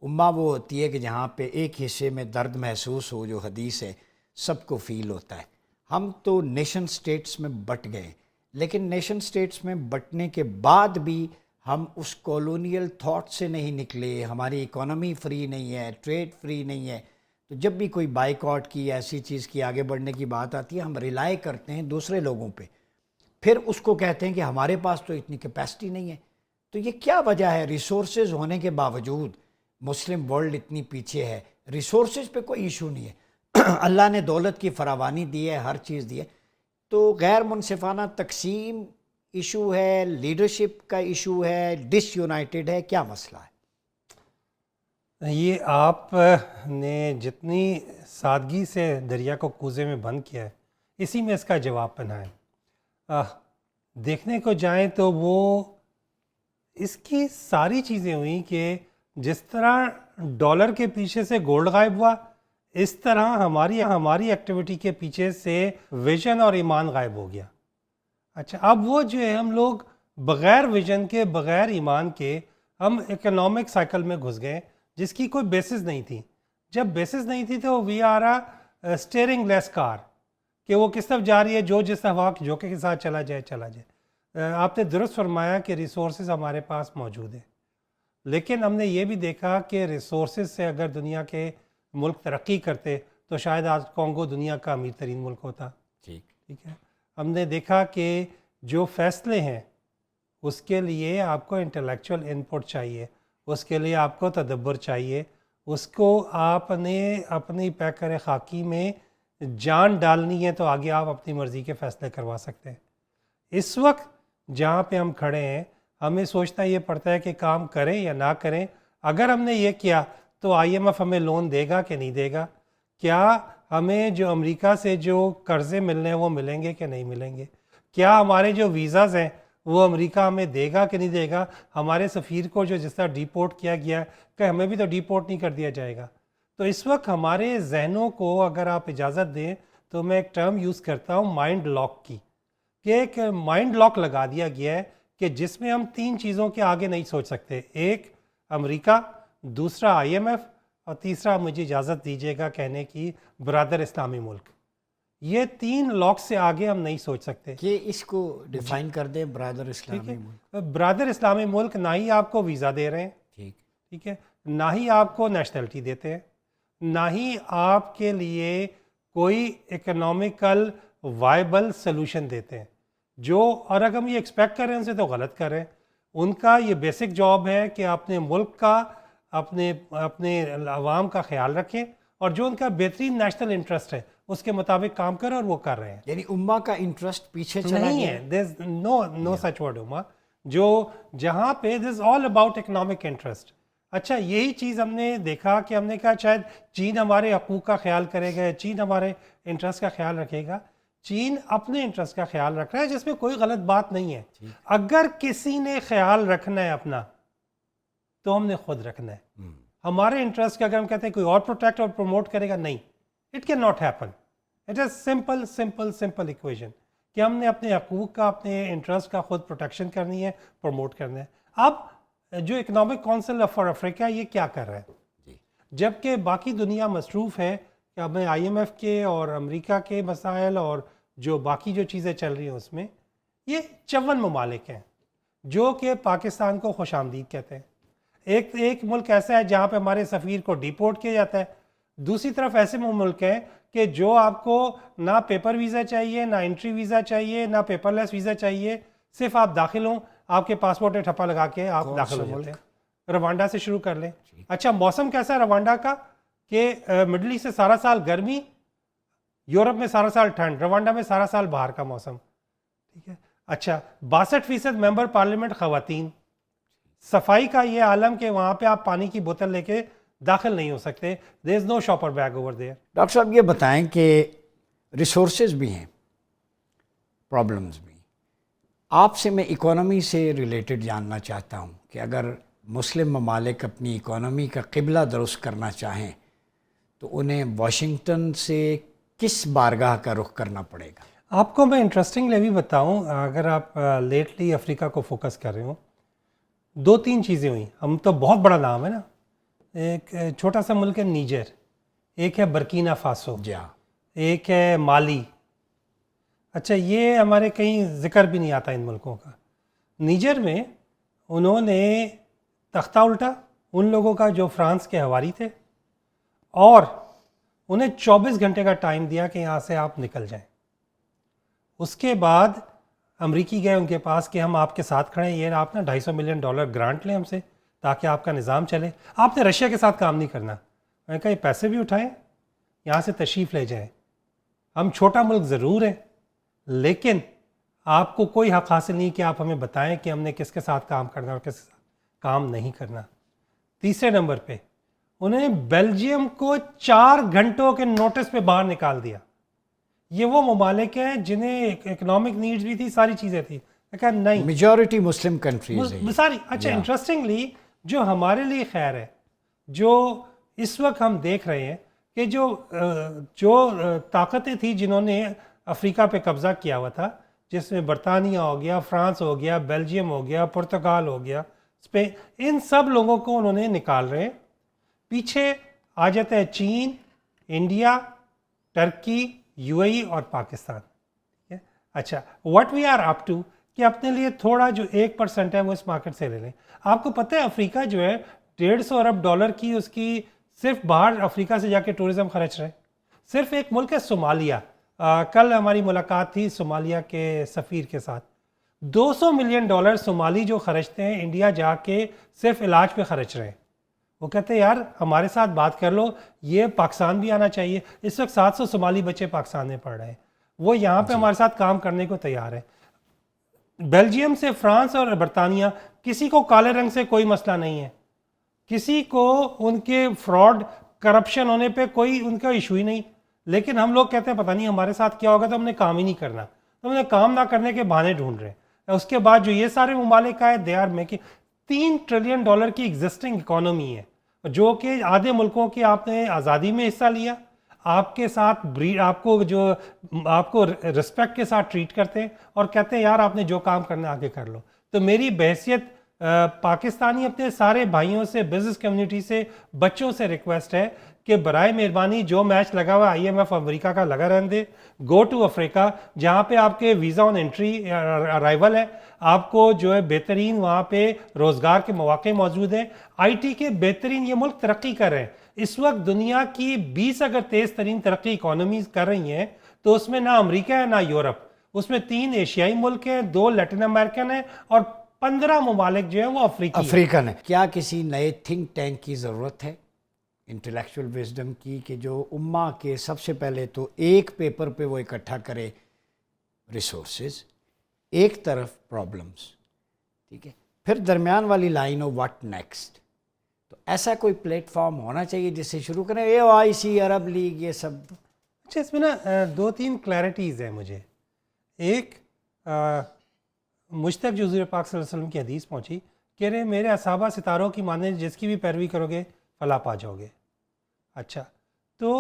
امہ وہ ہوتی ہے کہ جہاں پہ ایک حصے میں درد محسوس ہو، جو حدیث ہے سب کو فیل ہوتا ہے۔ ہم تو نیشن سٹیٹس میں بٹ گئے، لیکن نیشن سٹیٹس میں بٹنے کے بعد بھی ہم اس کالونیل تھاٹ سے نہیں نکلے، ہماری اکانومی فری نہیں ہے، ٹریڈ فری نہیں ہے۔ تو جب بھی کوئی بائیکاٹ کی ایسی چیز کی آگے بڑھنے کی بات آتی ہے، ہم ریلائی کرتے ہیں دوسرے لوگوں پہ، پھر اس کو کہتے ہیں کہ ہمارے پاس تو اتنی کیپیسٹی نہیں ہے۔ تو یہ کیا وجہ ہے؟ ریسورسز ہونے کے باوجود مسلم ورلڈ اتنی پیچھے ہے۔ ریسورسز پہ کوئی ایشو نہیں ہے، اللہ نے دولت کی فراوانی دی ہے، ہر چیز دی ہے، تو غیر منصفانہ تقسیم ایشو ہے، لیڈرشپ کا ایشو ہے، ڈس یونائٹڈ ہے، کیا مسئلہ ہے؟ یہ آپ نے جتنی سادگی سے دریا کو کوزے میں بند کیا ہے، اسی میں اس کا جواب پنہا ہے۔ دیکھنے کو جائیں تو وہ اس کی ساری چیزیں ہوئیں کہ جس طرح ڈالر کے پیچھے سے گولڈ غائب ہوا، اس طرح ہماری ایکٹیویٹی کے پیچھے سے ویژن اور ایمان غائب ہو گیا۔ اچھا، اب وہ جو ہے ہم لوگ بغیر ویژن کے، بغیر ایمان کے ہم اکنامک سائیکل میں گھس گئے جس کی کوئی بیسس نہیں تھی۔ جب بیسس نہیں تھی تو وی آر اسٹیئرنگ لیس کار، کہ وہ کس طرف جا رہی ہے، جو جس طرح جوکے کے ساتھ چلا جائے۔ آپ نے درست فرمایا کہ ریسورسز ہمارے پاس موجود ہیں، لیکن ہم نے یہ بھی دیکھا کہ ریسورسز سے اگر دنیا کے ملک ترقی کرتے تو شاید آج کانگو دنیا کا امیر ترین ملک ہوتا۔ ٹھیک ہے، ہم نے دیکھا کہ جو فیصلے ہیں اس کے لیے آپ کو انٹلیکچوئل انپٹ چاہیے، اس کے لیے آپ کو تدبر چاہیے، اس کو آپ نے اپنی پیکر خاکی میں جان ڈالنی ہے تو آگے آپ اپنی مرضی کے فیصلے کروا سکتے ہیں۔ اس وقت جہاں پہ ہم کھڑے ہیں ہمیں سوچنا یہ پڑتا ہے کہ کام کریں یا نہ کریں۔ اگر ہم نے یہ کیا تو آئی ایم ایف ہمیں لون دے گا کہ نہیں دے گا؟ کیا ہمیں جو امریکہ سے جو قرضے ملنے ہیں وہ ملیں گے کہ نہیں ملیں گے؟ کیا ہمارے جو ویزاز ہیں وہ امریکہ ہمیں دے گا کہ نہیں دے گا؟ ہمارے سفیر کو جو جس طرح ڈیپورٹ کیا گیا ہے کہ ہمیں بھی تو ڈیپورٹ نہیں کر دیا جائے گا؟ تو اس وقت ہمارے ذہنوں کو اگر آپ اجازت دیں تو میں ایک ٹرم یوز کرتا ہوں مائنڈ لاک کی، کہ ایک مائنڈ لاک لگا دیا گیا ہے کہ جس میں ہم تین چیزوں کے آگے نہیں سوچ سکتے، ایک امریکہ، دوسرا آئی ایم ایف، اور تیسرا مجھے اجازت دیجیے گا کہنے کی برادر اسلامی ملک۔ یہ تین لاک سے آگے ہم نہیں سوچ سکتے۔ کہ اس کو ڈیفائن کر دیں، برادر اسلامی ملک۔ برادر اسلامی ملک نہ ہی آپ کو ویزا دے رہے ہیں، ٹھیک ہے، نہ ہی آپ کو نیشنلٹی دیتے ہیں، نہ ہی آپ کے لیے کوئی اکنامیکل وائبل سلوشن دیتے ہیں، جو اور اگر ہم یہ ایکسپیکٹ کر رہے ہیں ان سے تو غلط کر رہے ہیں۔ ان کا یہ بیسک جاب ہے کہ اپنے ملک کا، اپنے عوام کا خیال رکھیں، اور جو ان کا بہترین نیشنل انٹرسٹ ہے اس کے مطابق کام کریں، اور وہ کر رہے ہیں۔ یعنی امہ کا انٹرسٹ پیچھے چلا نہیں گیا ہے، there is no such word امہ، جو جہاں پہ this is all about economic interest۔ اچھا، یہی چیز ہم نے دیکھا کہ ہم نے کہا شاید چین ہمارے حقوق کا خیال کرے گا، چین ہمارے انٹرسٹ کا خیال رکھے گا۔ چین اپنے انٹرسٹ کا خیال رکھ رہا ہے، جس میں کوئی غلط بات نہیں ہے۔ اگر کسی نے خیال رکھنا ہے اپنا تو ہم نے خود رکھنا ہے۔ ہمارے انٹرسٹ کا اگر ہم کہتے ہیں کوئی اور پروٹیکٹ اور پروموٹ کرے گا، نہیں، it can not happen. It is simple equation کہ ہم نے اپنے حقوق کا، اپنے انٹرسٹ کا خود پروٹیکشن کرنی ہے، پروموٹ کرنا ہے۔ اب جو اکنامک کونسل فار افریقہ یہ کیا کر رہا ہے؟ جبکہ باقی دنیا مصروف ہے کہ ہمیں آئی ایم ایف کے اور امریکہ کے مسائل اور جو باقی جو چیزیں چل رہی ہیں اس میں، یہ 54 ممالک ہیں جو کہ پاکستان کو خوش آمدید کہتے ہیں۔ ایک ملک ایسا ہے جہاں پہ ہمارے سفیر کو ڈیپورٹ کیا جاتا ہے، دوسری طرف ایسے ملک ہیں کہ جو آپ کو نہ پیپر ویزا چاہیے، نہ انٹری ویزا چاہیے، نہ پیپر لیس ویزا چاہیے، صرف آپ داخل ہوں، آپ کے پاسپورٹ ٹھپا لگا کے آپ داخل ہو جاتے ہیں۔ روانڈا سے شروع کر لیں۔ اچھا، موسم کیسا ہے روانڈا کا؟ کہ مڈل ایسٹ سے سارا سال گرمی، یورپ میں سارا سال ٹھنڈ، روانڈا میں سارا سال باہر کا موسم، ٹھیک ہے۔ اچھا، 62% ممبر پارلیمنٹ خواتین، صفائی کا یہ عالم کہ وہاں پہ آپ پانی کی بوتل لے کے داخل نہیں ہو سکتے، there is no shopper bag over there۔ Doctor صاحب یہ بتائیں کہ ریسورسز بھی ہیں، پرابلمز بھی۔ آپ سے میں اکانومی سے ریلیٹڈ جاننا چاہتا ہوں کہ اگر مسلم ممالک اپنی اکانومی کا قبلہ درست کرنا چاہیں تو انہیں واشنگٹن سے کس بارگاہ کا رخ کرنا پڑے گا؟ آپ کو میں انٹرسٹنگلی بھی بتاؤں، اگر آپ لیٹلی افریقہ کو فوکس کر رہے ہوں، 2-3 چیزیں ہوئیں۔ ہم تو بہت بڑا نام ہے نا، ایک چھوٹا سا ملک ہے نیجر، ایک ہے برکینا فاسو، جی ہاں، ایک ہے مالی. اچھا یہ ہمارے کہیں ذکر بھی نہیں آتا ان ملکوں کا. نیجر میں انہوں نے تختہ الٹا ان لوگوں کا جو فرانس کے حوالی تھے، اور انہیں 24 گھنٹے کا ٹائم دیا کہ یہاں سے آپ نکل جائیں. اس کے بعد امریکی گئے ان کے پاس کہ ہم آپ کے ساتھ کھڑے ہیں، یہ آپ نا $250 ملین گرانٹ لیں ہم سے تاکہ آپ کا نظام چلے. آپ نے رشیا کے ساتھ کام نہیں کرنا. میں نے کہا یہ پیسے بھی اٹھائیں، یہاں سے تشریف لے جائیں. ہم چھوٹا ملک ضرور ہیں لیکن آپ کو کوئی حق حاصل نہیں کہ آپ ہمیں بتائیں کہ ہم نے کس کے ساتھ کام کرنا اور کس کے ساتھ کام نہیں کرنا. تیسرے نمبر پہ انہیں بیلجیم کو 4 گھنٹوں کے نوٹس پہ باہر نکال دیا. یہ وہ ممالک ہیں جنہیں اکنامک نیڈز بھی تھی، ساری چیزیں تھی. میں کہا نہیں، میجورٹی مسلم کنٹریز ہیں. ساری. اچھا انٹرسٹنگلی جو ہمارے لیے خیر ہے، جو اس وقت ہم دیکھ رہے ہیں کہ جو طاقتیں تھیں جنہوں نے افریقہ پہ قبضہ کیا ہوا تھا، جس میں برطانیہ ہو گیا، فرانس ہو گیا، بیلجیم ہو گیا، پرتگال ہو گیا، اسپین، ان سب لوگوں کو انہوں نے نکال رہے ہیں. پیچھے آ جاتا ہے چین، India, Turkey, U A E اور پاکستان. اچھا what we are up to کہ اپنے لیے تھوڑا جو 1% ہے وہ اس مارکیٹ سے لے لیں. آپ کو پتہ ہے افریقہ جو ہے $150 ارب کی اس کی صرف باہر افریقہ سے جا کے ٹورزم خرچ رہے. صرف ایک ملک ہے صومالیہ. کل ہماری ملاقات تھی صومالیہ کے سفیر کے ساتھ. $200 ملین صومالی جو خرچتے ہیں انڈیا جا کے صرف علاج پہ خرچ رہے ہیں. وہ کہتے ہیں یار ہمارے ساتھ بات کر لو، یہ پاکستان بھی آنا چاہیے. اس وقت 700 صومالی بچے پاکستان میں پڑھ رہے ہیں، وہ یہاں پہ ہمارے ساتھ کام کرنے کو تیار ہے. بیلجیم سے فرانس اور برطانیہ، کسی کو کالے رنگ سے کوئی مسئلہ نہیں ہے، کسی کو ان کے فراڈ کرپشن ہونے پہ کوئی ان کا ایشو ہی نہیں. لیکن ہم لوگ کہتے ہیں پتہ نہیں ہمارے ساتھ کیا ہوگا، تو ہم نے کام ہی نہیں کرنا. تو ہم نے کام نہ کرنے کے بہانے ڈھونڈ رہے ہیں. اس کے بعد جو یہ سارے ممالک آئے دے آر میکنگ $3 ٹریلین کی ایگزسٹنگ اکانومی ہے، جو کہ آدھے ملکوں کی آپ نے آزادی میں حصہ لیا، آپ کے ساتھ آپ کو رسپیکٹ کے ساتھ ٹریٹ کرتے ہیں اور کہتے ہیں یار آپ نے جو کام کرنا آگے کر لو. تو میری بحیثیت پاکستانی اپنے سارے بھائیوں سے، بزنس کمیونٹی سے، بچوں سے ریکویسٹ ہے کہ برائے مہربانی جو میچ لگا ہوا IMF امریکہ کا لگا رہنے دے. گو ٹو افریقہ جہاں پہ آپ کے ویزا آن انٹری ارائیول ہے، آپ کو جو ہے بہترین وہاں پہ روزگار کے مواقع موجود ہیں. IT کے بہترین یہ ملک ترقی کر رہے ہیں. اس وقت دنیا کی 20 اگر تیز ترین ترقی اکانومیز کر رہی ہیں تو اس میں نہ امریکہ ہے نہ یورپ. اس میں 3 ایشیائی ملک ہیں، 2 لیٹن امریکن ہیں اور 15 ممالک جو ہیں وہ افریقن ہے. کیا کسی نئے تھنک ٹینک کی ضرورت ہے انٹلیکچوئل وزڈم کی کہ جو امہ کے سب سے پہلے تو ایک پیپر پہ وہ اکٹھا کرے ریسورسز، ایک طرف پرابلمس، ٹھیک ہے، پھر درمیان والی لائن ہو واٹ نیکسٹ. تو ایسا کوئی پلیٹ فارم ہونا چاہیے جس سے شروع کریں. AOIC، عرب لیگ، یہ سب. اچھا اس میں نا 2-3 کلیئرٹیز ہیں مجھے. ایک مجھ تک جو حضور پاک صلی اللہ علیہ وسلم کی حدیث پہنچی کہ رہے میرے اصحابہ ستاروں کی مانند جس کی بھی پیروی کرو گے فلاح پا جاؤ گے. اچھا تو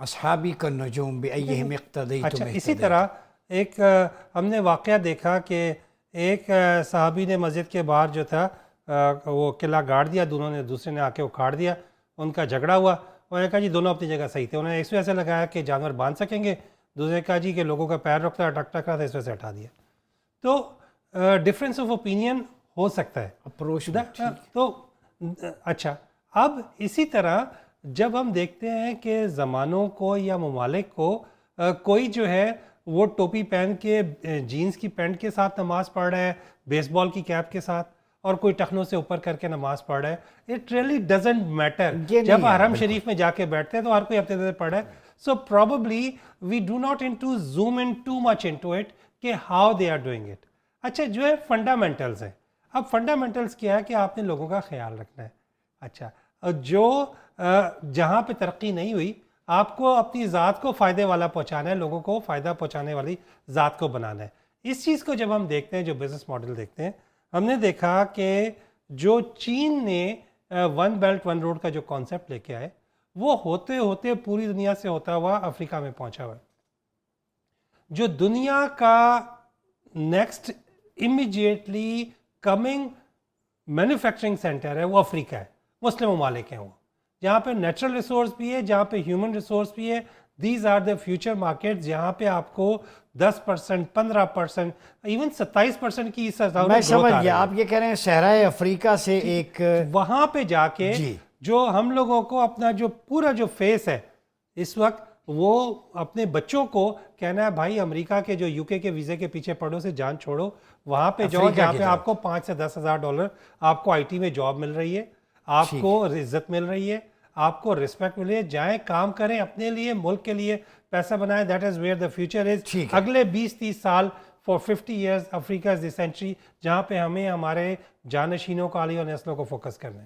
اصحابی کا نجوم بأیہم اقتدیتم. اچھا اسی طرح ایک ہم نے واقعہ دیکھا کہ ایک صحابی نے مسجد کے باہر جو تھا وہ قلعہ گاڑ دیا، دونوں نے دوسرے نے آ کے اکھاڑ دیا، ان کا جھگڑا ہوا. انہوں نے کہا جی دونوں اپنی جگہ صحیح تھے. انہوں نے اس وجہ سے لگایا کہ جانور باندھ سکیں گے، دوسرے نے کہا جی کہ لوگوں کا پیر رکھتا ہے ٹک ٹک رہا تھا، اس وجہ سے ہٹا دیا. تو ڈفرینس آف اوپینین ہو سکتا ہے اپروچ. تو اچھا اب اسی طرح جب ہم دیکھتے ہیں کہ زمانوں کو یا ممالک کو کوئی جو ہے وہ ٹوپی پہن کے جینز کی پینٹ کے ساتھ نماز پڑھ رہا ہے، بیس بال کی کیپ کے ساتھ، اور کوئی ٹخنوں سے اوپر کر کے نماز پڑھ رہا ہے. It really doesn't matter. جب حرم شریف میں جا کے بیٹھتے ہیں تو ہر کوئی اپنے طرح پڑھ رہا ہے. So probably we do not zoom in too much into it کہ how they are doing it. اچھا جو ہے فنڈامنٹلز ہیں. اب فنڈامنٹلز کیا ہے کہ آپ نے لوگوں کا خیال رکھنا ہے. اچھا جو جہاں پہ ترقی نہیں ہوئی آپ کو اپنی ذات کو فائدے والا پہنچانا ہے، لوگوں کو فائدہ پہنچانے والی ذات کو بنانا ہے. اس چیز کو جب ہم دیکھتے ہیں، جو بزنس ماڈل دیکھتے ہیں، ہم نے دیکھا کہ جو چین نے 1 بیلٹ 1 روڈ کا جو کانسیپٹ لے کے آئے وہ ہوتے ہوتے پوری دنیا سے ہوتا ہوا افریقہ میں پہنچا ہوا ہے. جو دنیا کا next immediately coming manufacturing centre ہے وہ افریقہ ہے، مسلم ممالک ہیں وہ. جہاں پہ نیچرل ریسورس بھی ہے, جہاں پہ ہیومن ریسورس بھی ہے. These are the future markets جہاں پہ آپ کو 10%, 15%, ایون 27% کی میں سمجھ گیا. آپ یہ کہہ رہے ہیں صحرائے افریقہ سے ایک وہاں پہ جا کے جو ہم لوگوں کو اپنا جو پورا جو فیس ہے اس وقت, وہ اپنے بچوں کو کہنا ہے بھائی امریکہ کے جو یو کے ویزے کے پیچھے پڑو سے جان چھوڑو, وہاں پہ جاؤ جہاں پہ آپ کو 5 سے 10 ہزار ڈالر آپ کو آئی ٹی میں جاب مل رہی ہے, آپ کو عزت مل رہی ہے, آپ کو رسپیکٹ مل رہی ہے. جائیں کام کریں اپنے لیے, ملک کے لیے پیسہ بنائیں. That is where the future is. اگلے 20-30 سال for 50 years Africa is the century, جہاں پہ ہمیں ہمارے جانشینوں کو, عالی اور نسلوں کو فوکس کرنا ہے.